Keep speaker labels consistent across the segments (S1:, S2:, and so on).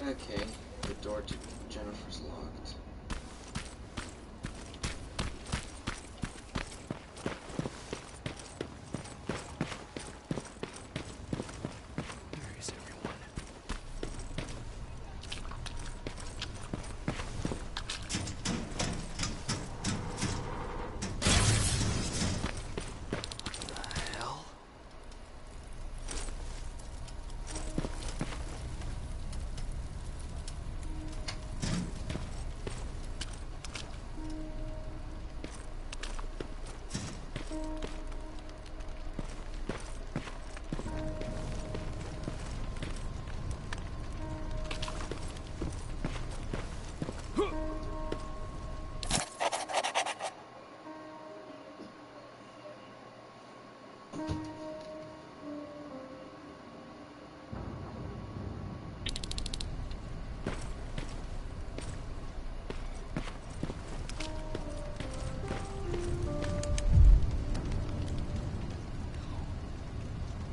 S1: Okay, the door to Jennifer's locked.
S2: Where is everyone? What the hell?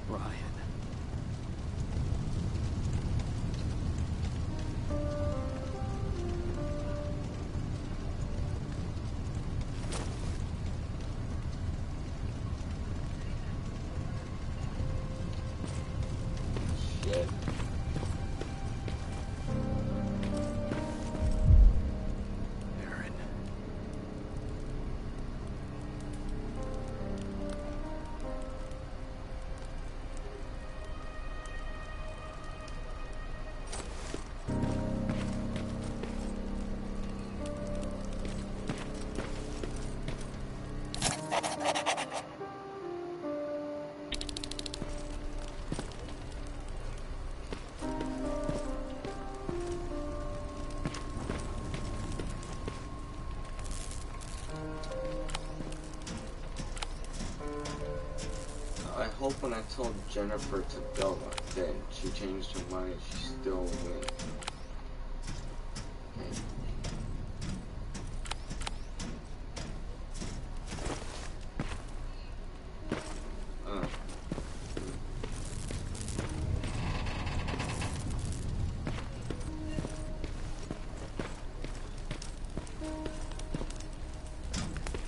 S2: Ryan.
S1: Shit.
S2: Aaron.
S1: I hope when I told Jennifer to go, then she changed her mind and she still went. Okay.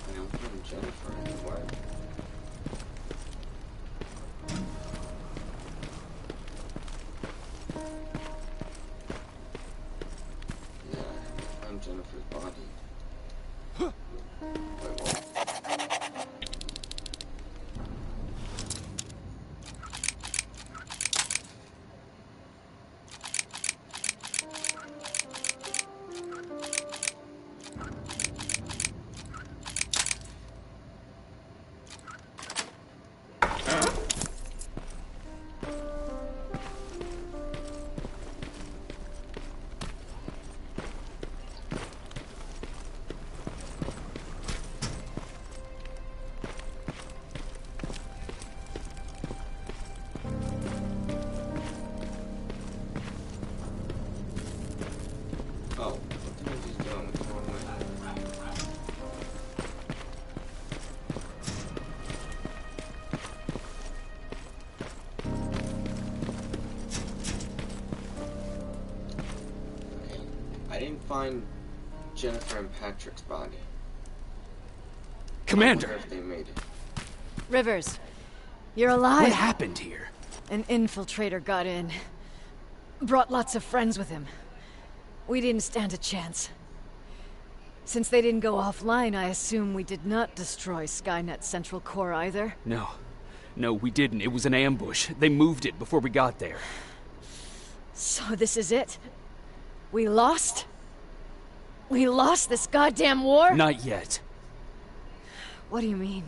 S1: I don't find Jennifer anywhere. Yeah, I found Jennifer's body. Wait, what? Oh, what the hell is he doing with one Okay, I didn't find Jennifer and Patrick's body. I
S2: Commander!
S1: wonder if they made it.
S3: Rivers, you're alive.
S2: What happened here?
S3: An infiltrator got in. Brought lots of friends with him. We didn't stand a chance. Since they didn't go offline, I assume we did not destroy Skynet's central core either.
S2: No. No, we didn't. It was an ambush. They moved it before we got there.
S3: So this is it? We lost? We lost this goddamn war?
S2: Not yet.
S3: What do you mean?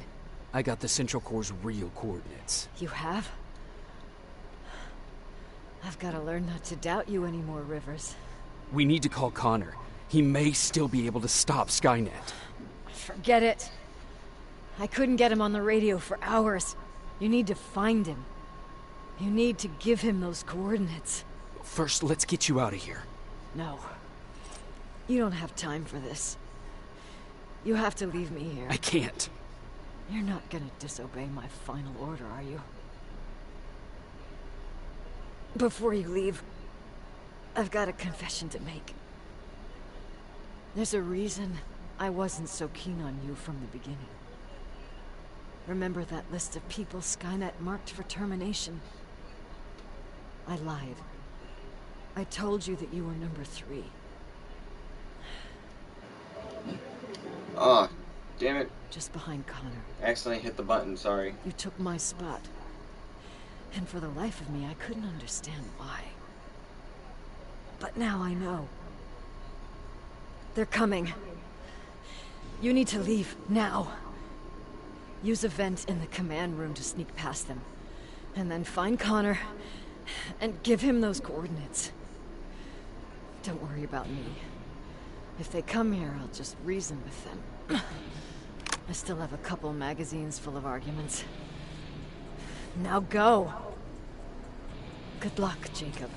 S2: I got the central core's real coordinates.
S3: You have? I've got to learn not to doubt you anymore, Rivers.
S2: We need to call Connor. He may still be able to stop Skynet.
S3: Forget it. I couldn't get him on the radio for hours. You need to find him. You need to give him those coordinates.
S2: First, let's get you out of here.
S3: No. You don't have time for this. You have to leave me here.
S2: I can't.
S3: You're not gonna disobey my final order, are you? Before you leave, I've got a confession to make. There's a reason I wasn't so keen on you from the beginning. Remember that list of people Skynet marked for termination? I lied. I told you that you were number 3.
S1: Oh, damn it.
S3: Just behind Connor.
S1: Accidentally hit the button, sorry.
S3: You took my spot. And for the life of me, I couldn't understand why. But now I know. They're coming. You need to leave, now. Use a vent in the command room to sneak past them. And then find Connor, and give him those coordinates. Don't worry about me. If they come here, I'll just reason with them. I still have a couple magazines full of arguments. Now go! Good luck, Jacob.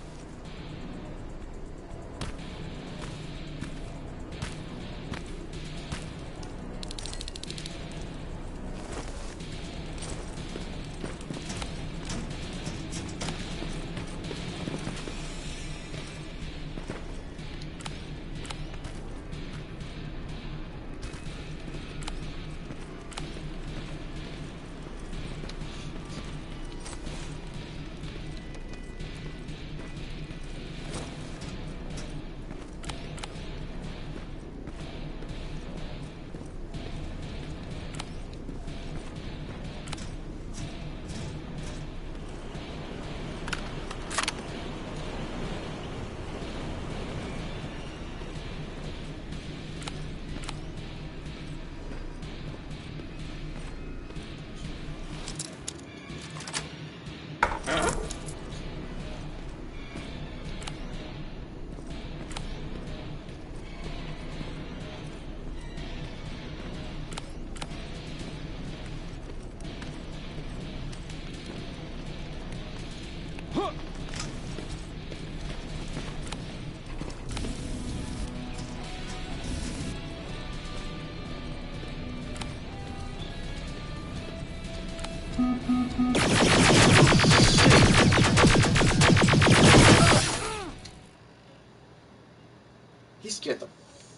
S1: He scared the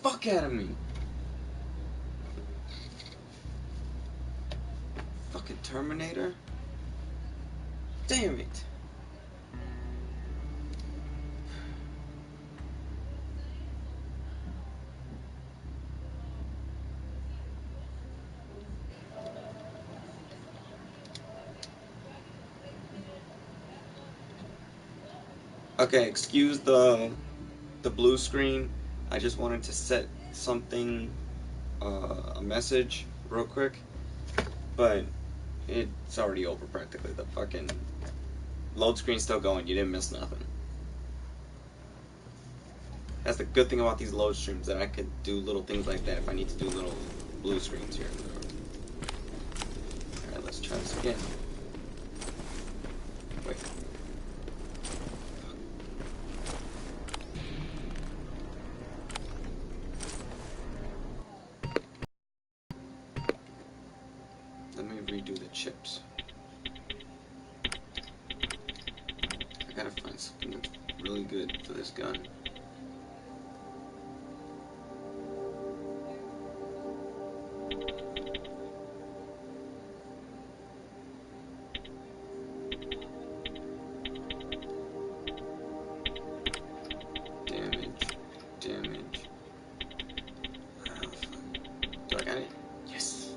S1: fuck out of me. Fucking Terminator. Damn it. Okay, excuse the blue screen. I just wanted to set something, a message real quick, but it's already over practically. The fucking load screen's still going. You didn't miss nothing. That's the good thing about these load streams, that I could do little things like that if I need to do little blue screens here. Alright, let's try this again. Wait. Let me redo the chips. I gotta find something that's really good for this gun. Damage. Oh, fuck. Do I got it? Yes.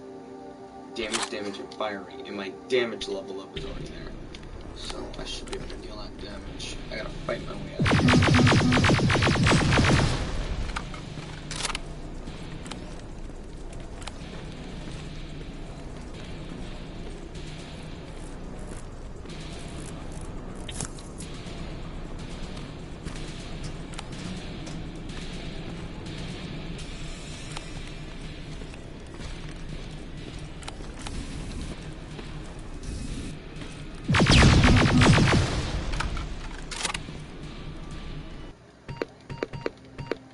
S1: Damage, and fire rate. And my damage level up is already there. So I should be able to deal out damage. I gotta fight my way out of here.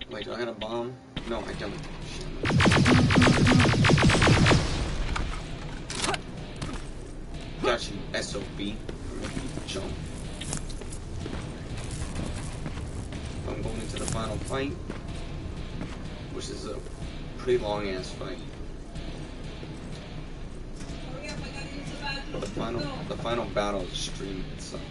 S1: Wait, do I got a bomb? No, I don't. Shit. Got you, SOB. Jump. to the final fight, which is a pretty long ass fight. But the final battle is the stream itself.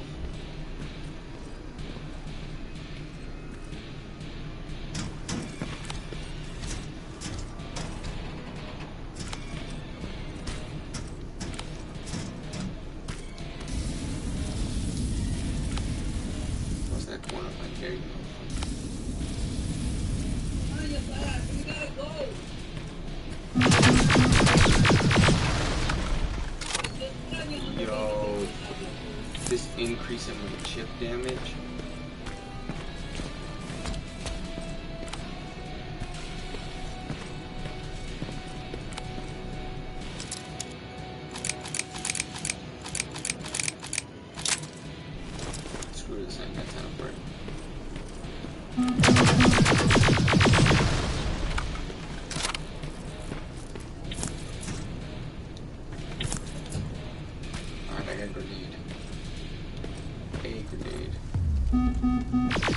S1: What's that corner like? There you go. Yo, this increase in my chip damage. Screw this, I ain't got time for it.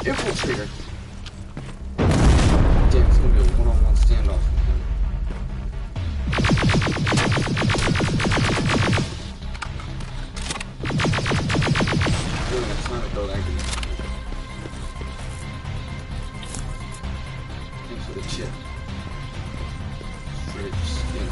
S1: Infiltrator. Damn, it's gonna be a one-on-one standoff. Really got time to throw that grenade. Thanks for the chip. Straight skin.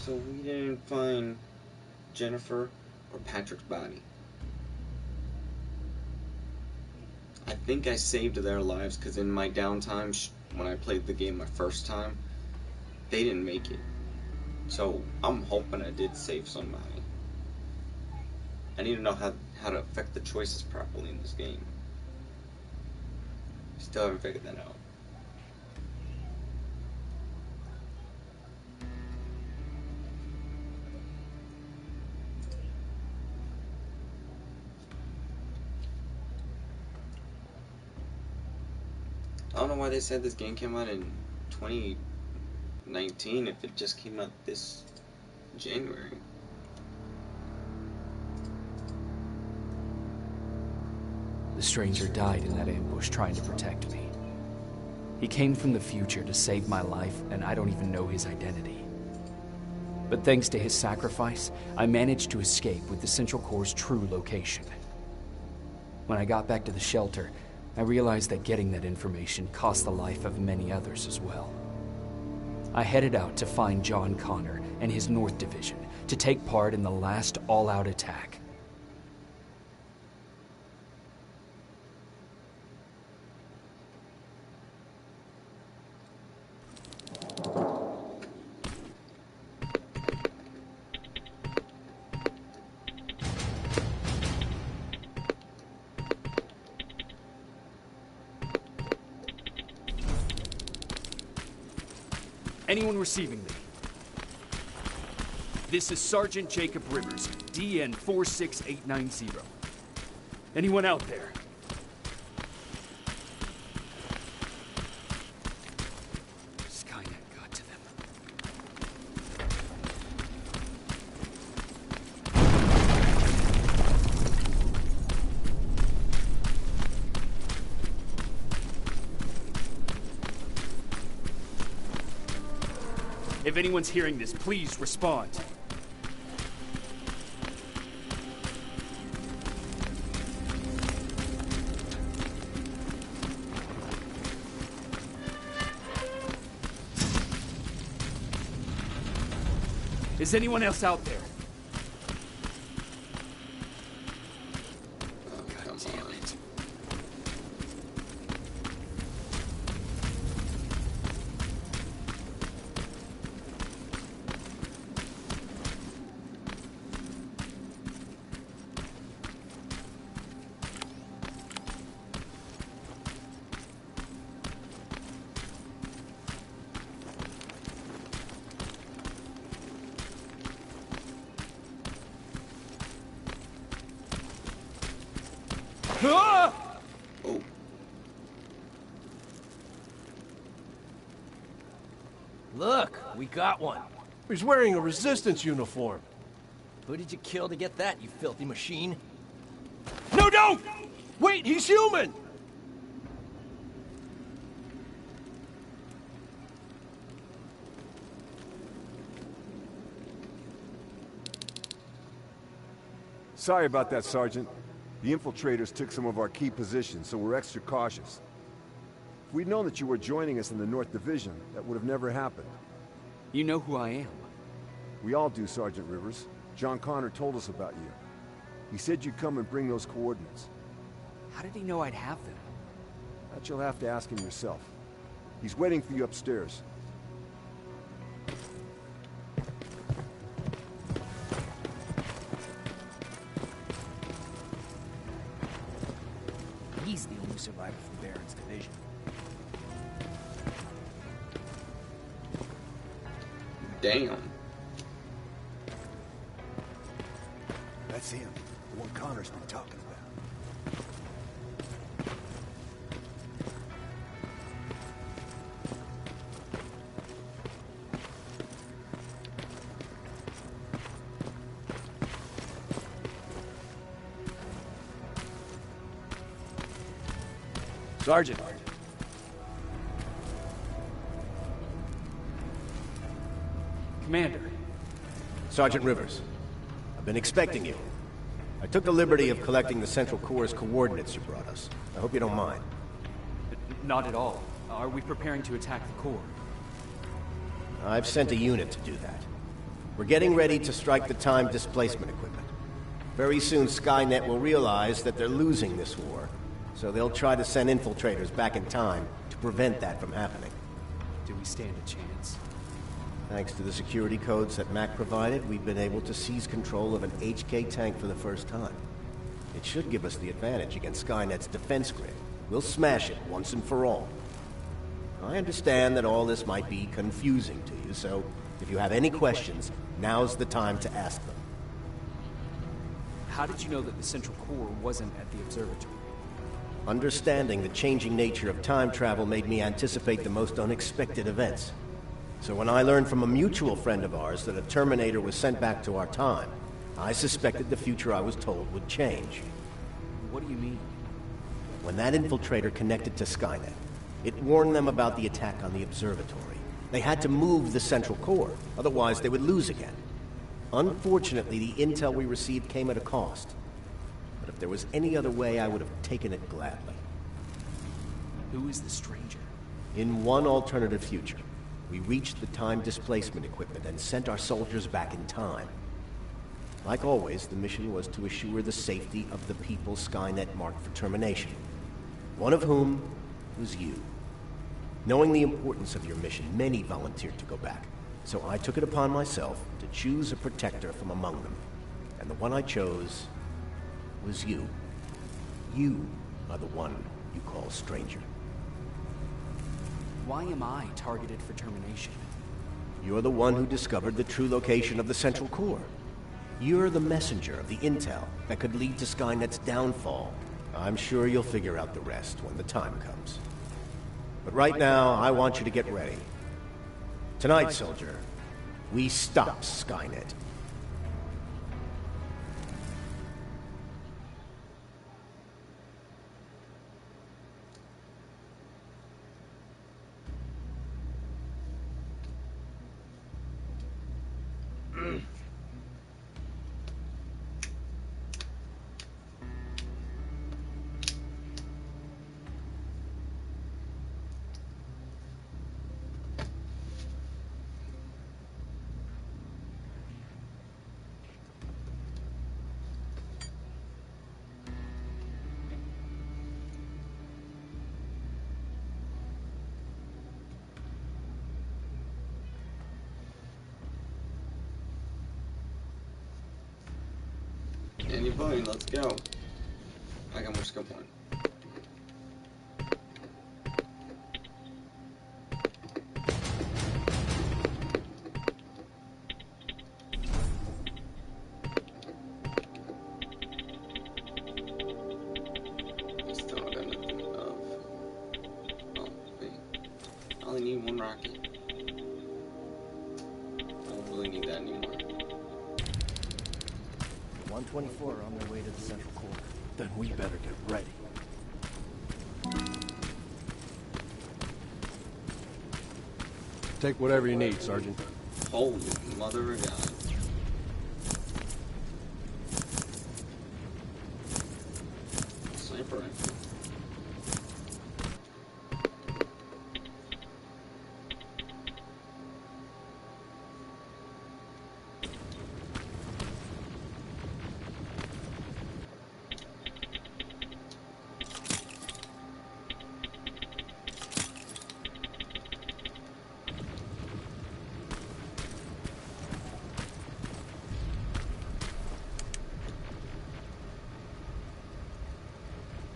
S1: So we didn't find Jennifer or Patrick's body. I think I saved their lives because in my downtime, when I played the game my first time, they didn't make it. So I'm hoping I did save somebody. I need to know how to affect the choices properly in this game. Still haven't figured that out. I don't know why they said this game came out in 2019 if it just came out this January.
S2: The stranger died in that ambush trying to protect me. He came from the future to save my life, and I don't even know his identity. But thanks to his sacrifice, I managed to escape with the Central Core's true location. When I got back to the shelter, I realized that getting that information cost the life of many others as well. I headed out to find John Connor and his North Division to take part in the last all-out attack. Anyone receiving me? This is Sergeant Jacob Rivers, DN 46890. Anyone out there? Skynet got to them. If anyone's hearing this, please respond. Is anyone else out there?
S1: Oh, come on.
S2: Ah!
S1: Oh,
S4: Look, we got one.
S5: He's wearing a resistance uniform.
S4: Who did you kill to get that, you filthy machine?
S5: No, don't! Wait, he's human!
S6: Sorry about that, Sergeant. The infiltrators took some of our key positions, so we're extra cautious. If we'd known that you were joining us in the North Division, that would have never happened.
S2: You know who I am.
S6: We all do, Sergeant Rivers. John Connor told us about you. He said you'd come and bring those coordinates.
S2: How did he know I'd have them?
S6: That you'll have to ask him yourself. He's waiting for you upstairs.
S4: He's the only survivor from Baron's division.
S1: damn.
S6: That's him. The one Connor's been talking about.
S5: Sergeant.
S2: Commander.
S7: Sergeant Rivers, I've been expecting you. I took the liberty of collecting the Central Corps' coordinates you brought us. I hope you don't mind.
S2: Not at all. Are we preparing to attack the Corps?
S7: I've sent a unit to do that. We're getting ready to strike the time displacement equipment. Very soon Skynet will realize that they're losing this war, so they'll try to send infiltrators back in time to prevent that from happening.
S2: Do we stand a chance?
S7: Thanks to the security codes that Mac provided, we've been able to seize control of an HK tank for the first time. It should give us the advantage against Skynet's defense grid. We'll smash it once and for all. I understand that all this might be confusing to you, so if you have any questions, now's the time to ask them.
S2: How did you know that the Central Corps wasn't at the observatory?
S7: Understanding the changing nature of time travel made me anticipate the most unexpected events. So when I learned from a mutual friend of ours that a Terminator was sent back to our time, I suspected the future I was told would change.
S2: What do you mean?
S7: When that infiltrator connected to Skynet, it warned them about the attack on the observatory. They had to move the Central Core, otherwise they would lose again. Unfortunately, the intel we received came at a cost. But if there was any other way, I would have taken it gladly.
S2: Who is the stranger?
S7: In one alternative future, we reached the time displacement equipment and sent our soldiers back in time. Like always, the mission was to assure the safety of the people Skynet marked for termination. One of whom was you. Knowing the importance of your mission, many volunteered to go back. So I took it upon myself to choose a protector from among them. And the one I chose was you. You are the one you call stranger.
S2: Why am I targeted for termination?
S7: You're the one who discovered the true location of the Central Core. You're the messenger of the intel that could lead to Skynet's downfall. I'm sure you'll figure out the rest when the time comes. But right now, I want you to get ready. Tonight, soldier, we stop Skynet.
S1: Bunny bunny, let's go. I got more skill point. Still not got nothing of. Oh, wait. I only need one rocket. I don't really need that anymore.
S4: 124 are on their way to the central core.
S5: Then we better get ready.
S8: Take whatever you need, Sergeant.
S1: Holy mother of God. Sniper rifle.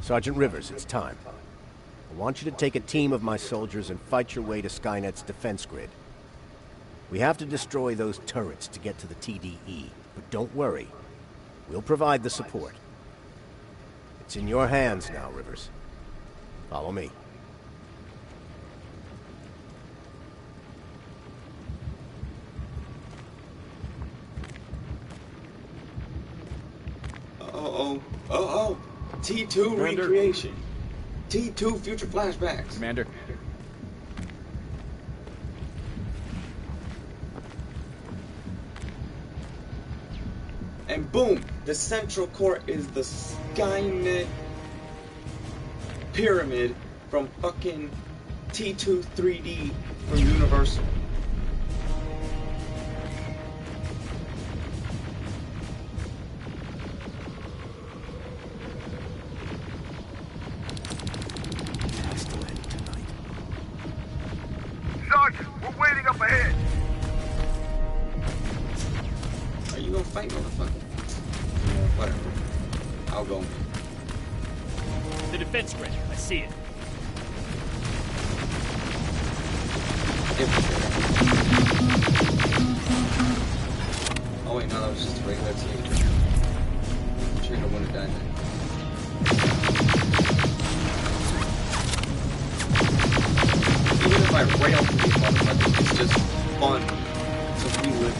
S7: Sergeant Rivers, it's time. I want you to take a team of my soldiers and fight your way to Skynet's defense grid. We have to destroy those turrets to get to the TDE, but don't worry. We'll provide the support. It's in your hands now, Rivers. Follow me.
S1: Oh. T2
S8: Commander.
S1: recreation. T2 future flashbacks.
S2: Commander.
S1: And boom, the central core is the Skynet pyramid from fucking T2 3D from Universal.
S5: Has to end tonight.
S9: Sergeant, we're waiting up ahead.
S1: Are you gonna fight, motherfucker? Whatever. I'll go.
S10: The defense grid. I see it.
S1: Oh wait, no, that was just a regular team. I'm sure you don't want to die then. Even if I rail through these motherfuckers, it's just fun to relive.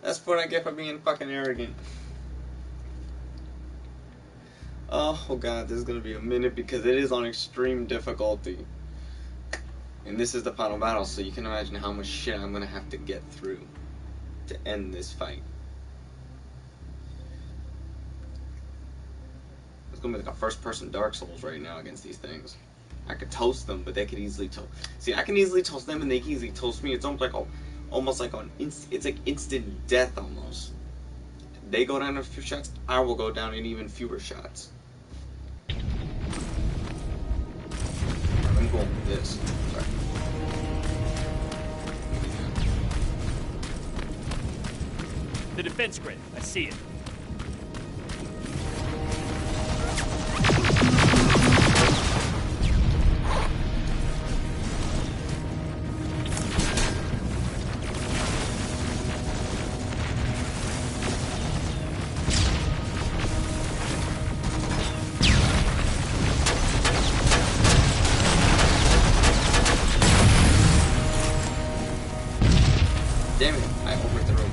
S1: That's what I get for being fucking arrogant. Oh god, this is gonna be a minute because it is on extreme difficulty. And this is the final battle, so you can imagine how much shit I'm gonna have to get through to end this fight. It's gonna be like a first-person Dark Souls right now against these things. I could toast them, but they could easily toast. See, I can easily toast them, and they can easily toast me. It's almost like it's like instant death almost. They go down in a few shots, I will go down in even fewer shots. I'm going with this. Sorry.
S10: The defense grid. I see it.
S1: Damn it, I overthrew.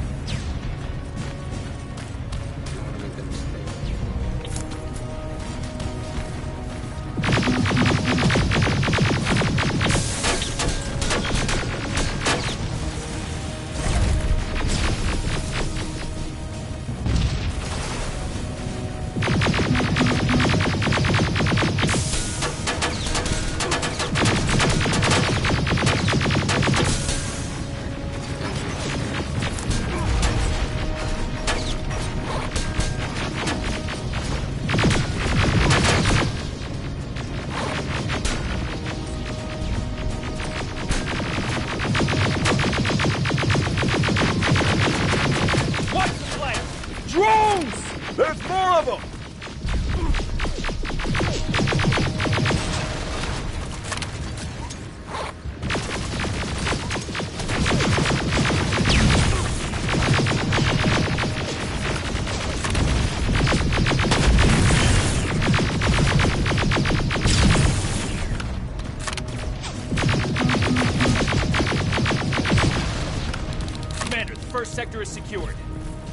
S10: first sector is secured.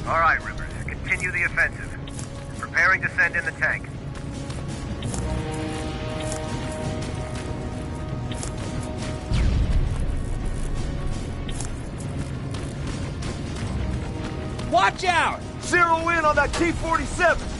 S9: All right, Rivers. Continue the offensive. Preparing to send in the tank.
S5: Watch out!
S9: Zero in on that T-47!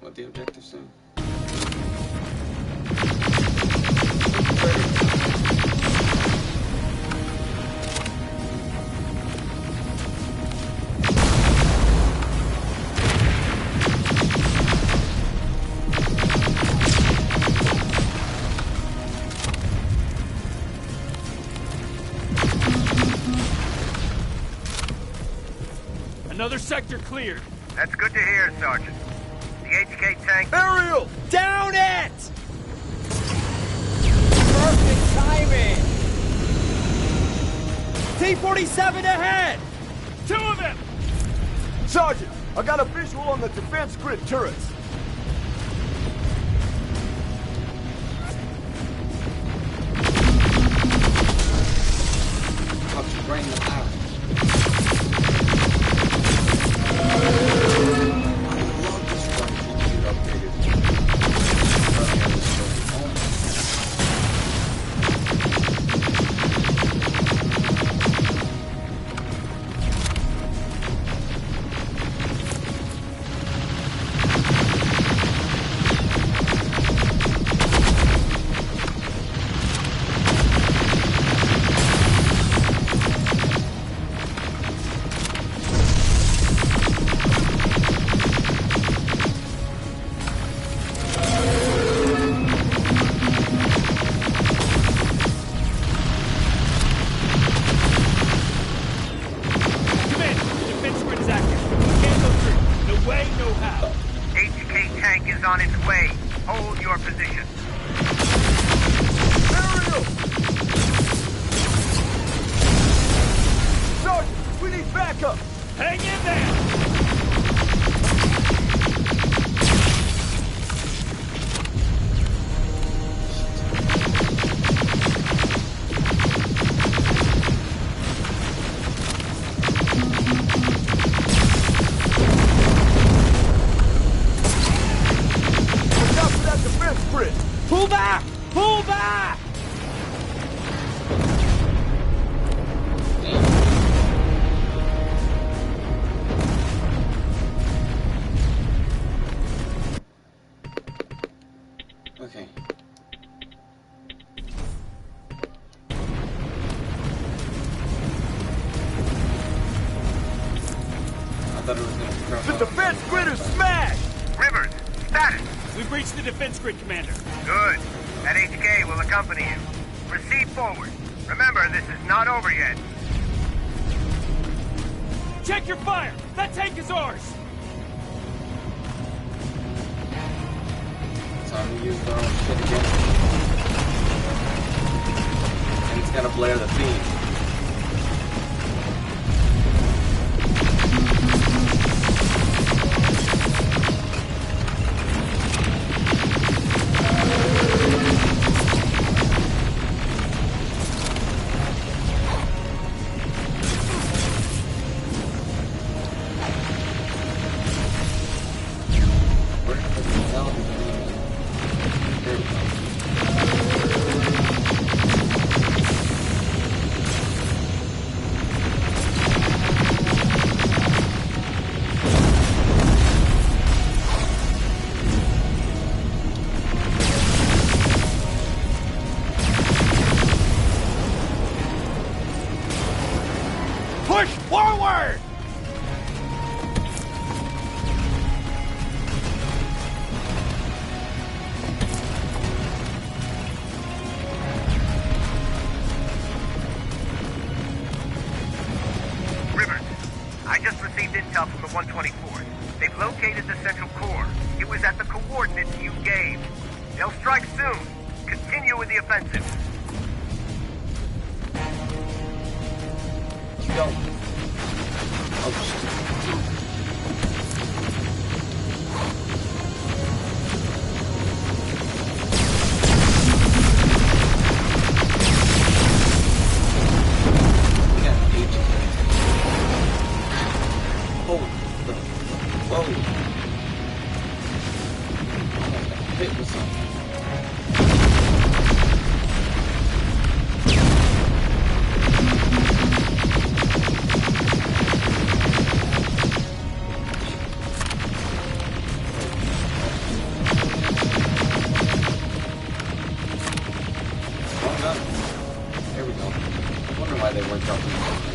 S1: What the objective say?
S10: Another sector cleared.
S9: That's good to hear, Sergeant. The HK tank...
S5: Aerial! Down it! Perfect timing! T-47 ahead!
S10: Two of them!
S9: Sergeant, I got a visual on the defense grid turrets.
S1: How to bring them out.
S9: On its way. Hold your position.
S5: Aerial!
S9: Sergeant, we need backup.
S10: Hang in there!
S5: Pull back! Pull back!
S1: Okay. I thought it was gonna be
S9: The defense grid is smashed! Rivers, status!
S10: We've reached the defense grid, Commander.
S9: Good. That HK will accompany you. Proceed forward. Remember, this is not over yet.
S10: Check your fire! That tank is ours!
S1: Time to use their own shit again. And it's gonna blare the theme.
S5: Push forward!
S9: Rivers, I just received intel from the 124th. They've located the central core. It was at the coordinates you gave. They'll strike soon. Continue with the offensive.
S1: Go. Oh shit. There we go. I wonder why they weren't dropping the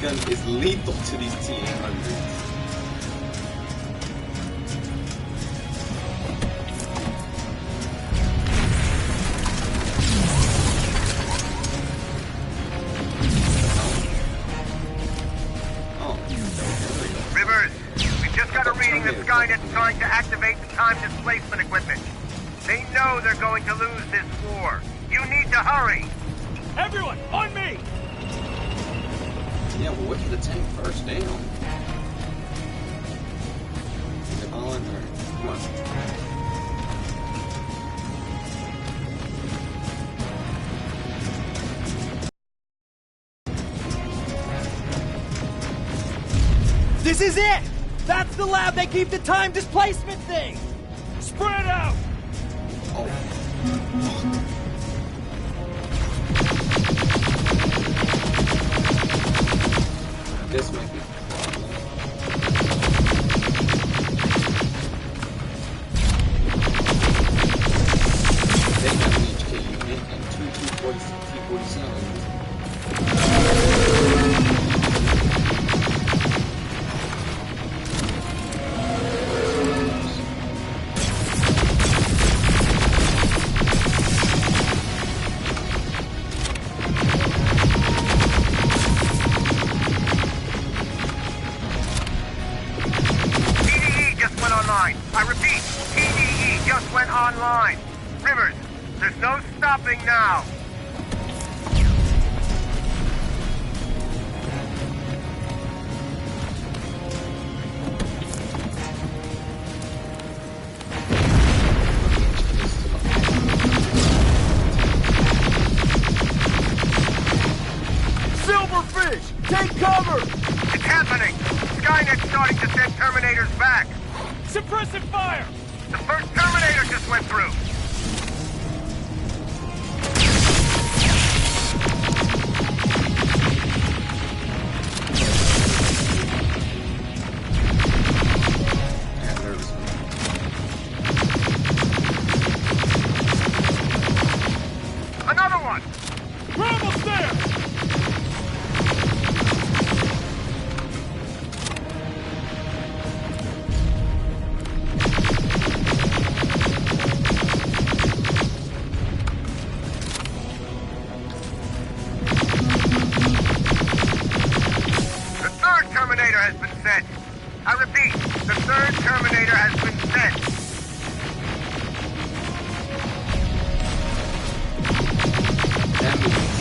S1: gun is lethal to these T-800s.
S9: Rivers, we just got a reading that Skynet's trying to activate the time displacement equipment. They know they're going to lose this war. You need to hurry.
S10: Everyone, on me!
S1: Yeah, well, whip the tank first, damn. Is it on or... Come on.
S5: This is it! That's the lab they keep the time displacement thing!
S10: Spread out!
S1: Oh. This might be a problem. They have an HK unit and two T-47s.
S9: I repeat, TDE just went online. Rivers, there's no stopping now.
S5: Silverfish! Take cover!
S9: It's happening! Skynet's starting to send Terminators back.
S10: Suppressive fire!
S9: The first Terminator just went through! on!
S5: We're almost there!
S9: The third Terminator has been sent. I repeat, the third Terminator has been sent.
S1: That means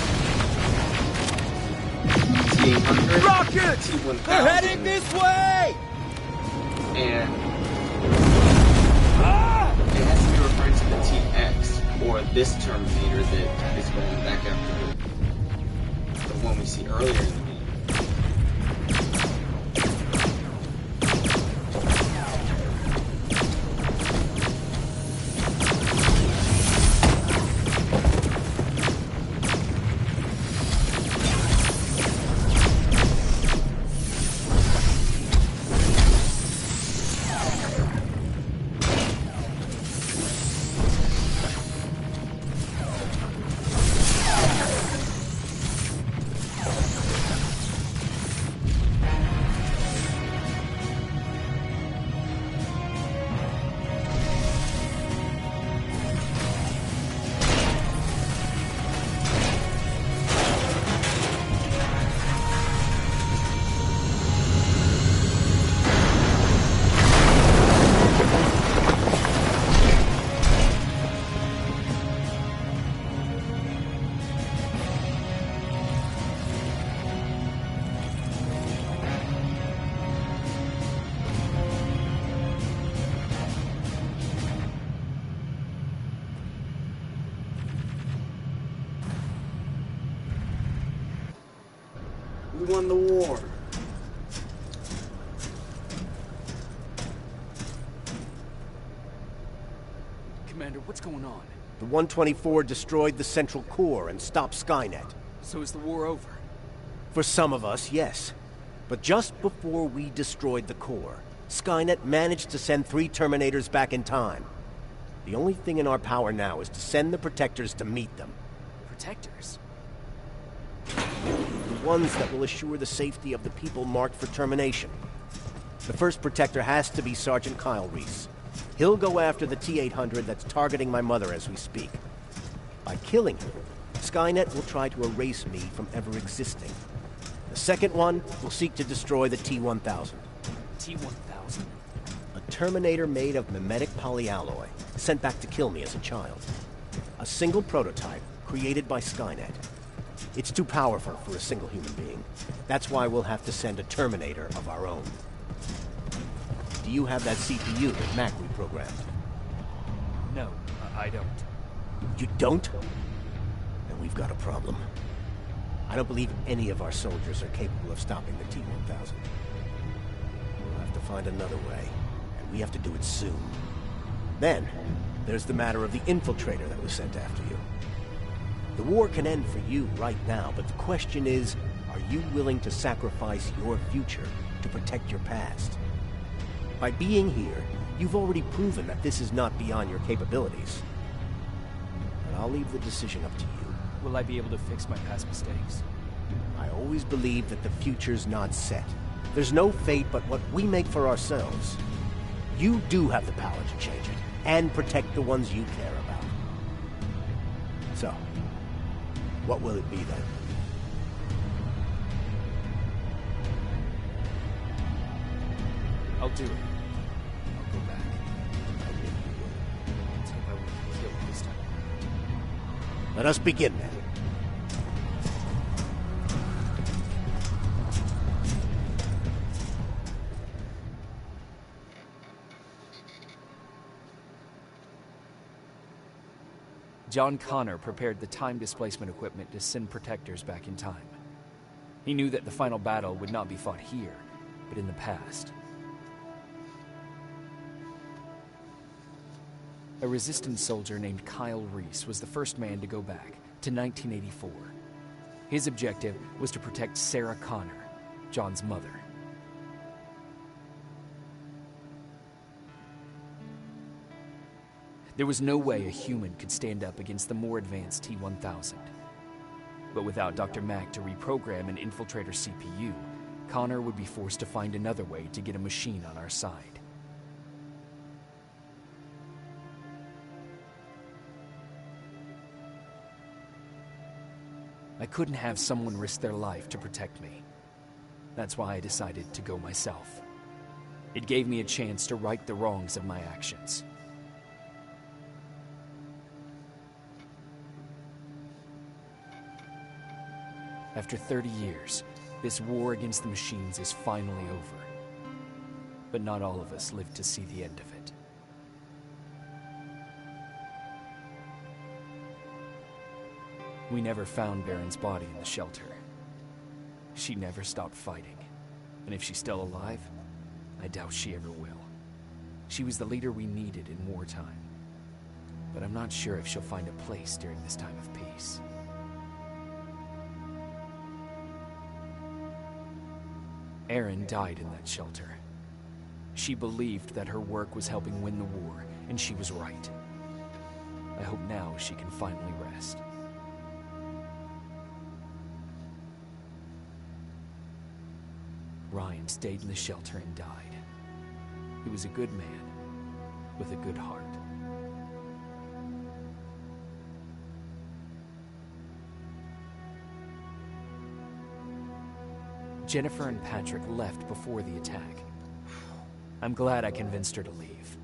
S1: T-800,
S5: Rockets!
S1: T-1000,
S5: They're heading this way!
S1: and it has to be referring to the TX, or this Terminator that is going back after the one we see earlier in the game. We won the war.
S2: Commander, what's going on?
S7: The 124 destroyed the central core and stopped Skynet.
S2: So is the war over?
S7: For some of us, yes. But just before we destroyed the core, Skynet managed to send 3 Terminators back in time. The only thing in our power now is to send the Protectors to meet them.
S2: Protectors?
S7: The ones that will assure the safety of the people marked for termination. The first Protector has to be Sergeant Kyle Reese. He'll go after the T-800 that's targeting my mother as we speak. By killing him, Skynet will try to erase me from ever existing. The second one will seek to destroy the T-1000.
S2: T-1000?
S7: A Terminator made of mimetic polyalloy, sent back to kill me as a child. A single prototype created by Skynet. It's too powerful for a single human being. That's why we'll have to send a Terminator of our own. Do you have that CPU that Mac reprogrammed?
S2: No, I don't.
S7: You don't? Then we've got a problem. I don't believe any of our soldiers are capable of stopping the T-1000. We'll have to find another way, and we have to do it soon. Then, there's the matter of the infiltrator that was sent after you. The war can end for you right now, but the question is, are you willing to sacrifice your future to protect your past? By being here, you've already proven that this is not beyond your capabilities. But I'll leave the decision up to you.
S2: Will I be able to fix my past mistakes?
S7: I always believe that the future's not set. There's no fate but what we make for ourselves. You do have the power to change it, and protect the ones you care about. So, what will it be then?
S2: I'll do it. I'll go back. I really will. Let's hope I won't be killed this time.
S7: Let us begin then.
S2: John Connor prepared the time displacement equipment to send Protectors back in time. He knew that the final battle would not be fought here, but in the past. A resistance soldier named Kyle Reese was the first man to go back to 1984. His objective was to protect Sarah Connor, John's mother. There was no way a human could stand up against the more advanced T-1000. But without Dr. Mack to reprogram an infiltrator CPU, Connor would be forced to find another way to get a machine on our side. I couldn't have someone risk their life to protect me. That's why I decided to go myself. It gave me a chance to right the wrongs of my actions. After 30 years, this war against the machines is finally over. But not all of us lived to see the end of it. We never found Baron's body in the shelter. She never stopped fighting. And if she's still alive, I doubt she ever will. She was the leader we needed in wartime. But I'm not sure if she'll find a place during this time of peace. Erin died in that shelter. She believed that her work was helping win the war, and she was right. I hope now she can finally rest. Ryan stayed in the shelter and died. He was a good man, with a good heart. Jennifer and Patrick left before the attack. I'm glad I convinced her to leave.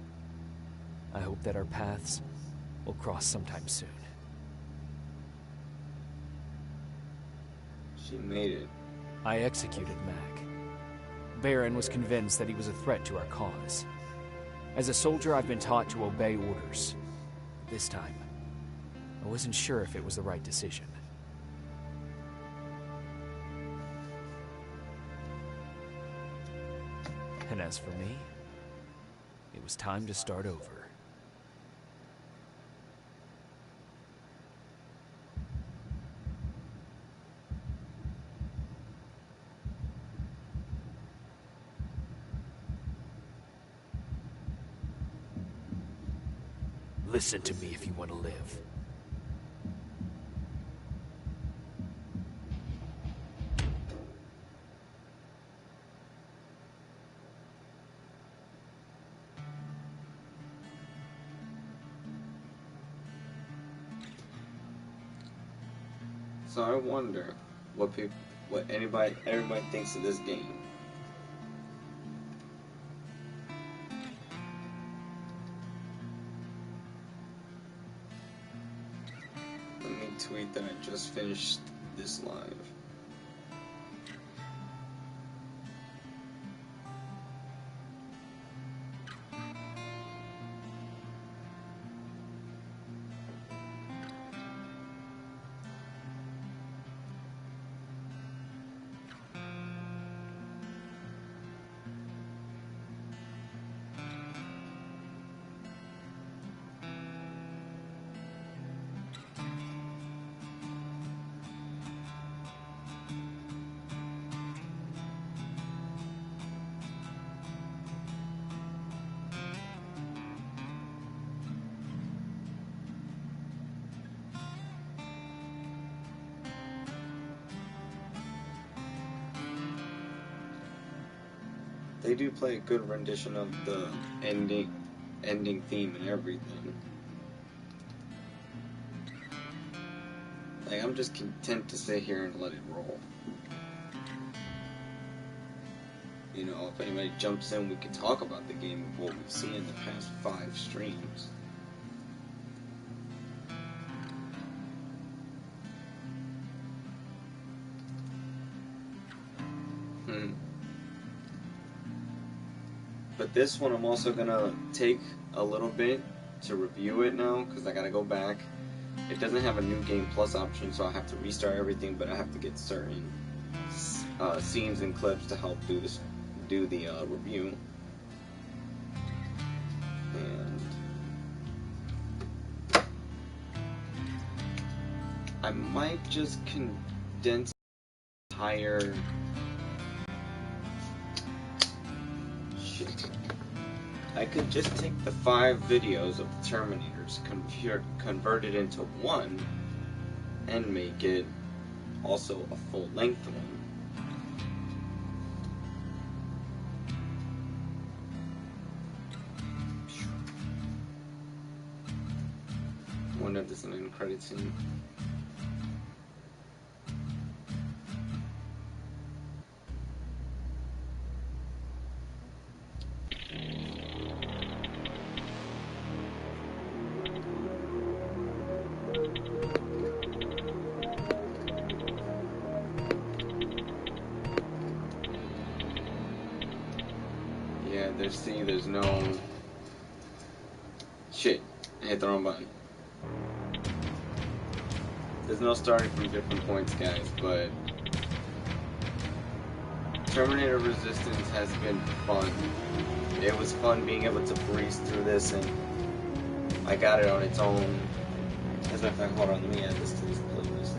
S2: I hope that our paths will cross sometime soon.
S1: She made it.
S2: I executed Mac. Baron was convinced that he was a threat to our cause. As a soldier, I've been taught to obey orders. This time, I wasn't sure if it was the right decision. And as for me, it was time to start over. Listen to me if you want to live.
S1: So I wonder what everybody thinks of this game. Let me tweet that I just finished this live. They do play a good rendition of the ending theme and everything. Like, I'm just content to sit here and let it roll. You know, if anybody jumps in, we can talk about the game of what we've seen in the past 5 streams. But this one I'm also gonna take a little bit to review it now, because I gotta go back. It doesn't have a new game plus option, so I have to restart everything, but I have to get certain scenes and clips to help do the review. And I might just condense the entire I could just take the 5 videos of the Terminators, convert it into one, and make it also a full-length one. I wonder if there's an end credit scene. Yeah, there's no... Shit, I hit the wrong button. There's no starting from different points, guys, but Terminator Resistance has been fun. It was fun being able to breeze through this, and I got it on its own. As a matter of fact, hold on, let me add this to this playlist.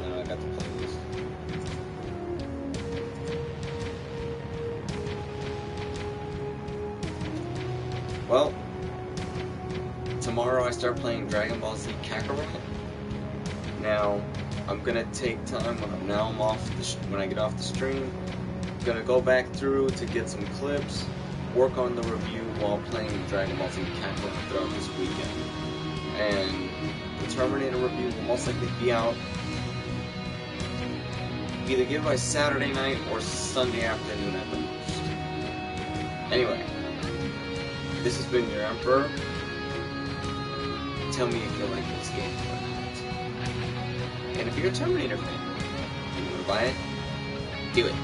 S1: No, I got the playlist. Well, tomorrow I start playing Dragon Ball Z Kakarot. Now, I'm gonna take time when I get off the stream. I'm gonna go back through to get some clips, work on the review while playing Dragon Ball Z Kakarot throughout this weekend. And the Terminator review will most likely be out either give by Saturday night or Sunday afternoon at the most. Anyway, this has been your Emperor. Tell me if you like this game or not. And if you're a Terminator fan and you want to buy it, do it.